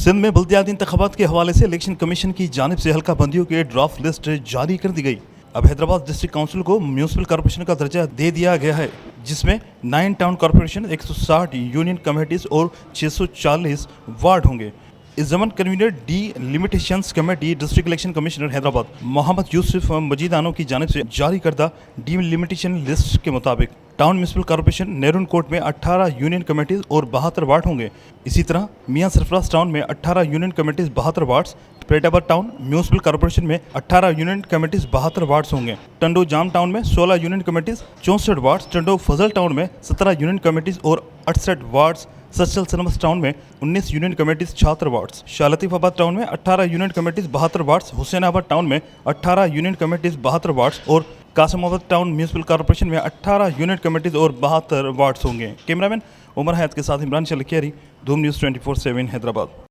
सिंध में बल्दियाती इंतखाबात के हवाले से इलेक्शन कमीशन की जानिब से हल्का बंदियों की ड्राफ्ट लिस्ट जारी कर दी गई। अब हैदराबाद डिस्ट्रिक्ट काउंसिल को म्यूनिसिपल कॉर्पोरेशन का दर्जा दे दिया गया है, जिसमें 9 टाउन कॉर्पोरेशन, 160 यूनियन कमेटीज और 640 वार्ड होंगे। इस जमन convener delimitations committee district election commissioner Hyderabad Mohammad Yousuf Majidano की जानिब से जारी करदा डी लिमिटेशन लिस्ट के मुताबिक टाउन म्यूनिसिपल कॉर्पोरेशन नेरून कोट में 18 यूनियन कमेटीज और 72 वार्ड होंगे। इसी तरह मियां सरफराज टाउन में 18 यूनियन कमेटीज 72 वार्ड्स, पेटाबर टाउन म्यूनिसिपल कॉर्पोरेशन में 18 यूनियन कमेटीज 72 वार्ड्स होंगे। टंडो जाम टाउन में 16 यूनियन कमेटीज 64 वार्ड्स, टंडो फजल टाउन में 17 यूनियन कमेटीज और 68 वार्ड्स, सचल सनमस टाउन में 19 union committees 76 wards, Shah Latifabad town में 18 union committees 72 wards, Hussainabad town में 18 यूनियन कमेटीज 72 वार्ड्स और कासिमाबाद टाउन म्यूनिसिपल कॉर्पोरेशन में 18 यूनियन कमेटीज और 72 वार्ड्स होंगे। कैमरामैन उमर हयात के साथ इमरान शलकियारी, धूम न्यूज़ 24/7 हैदराबाद।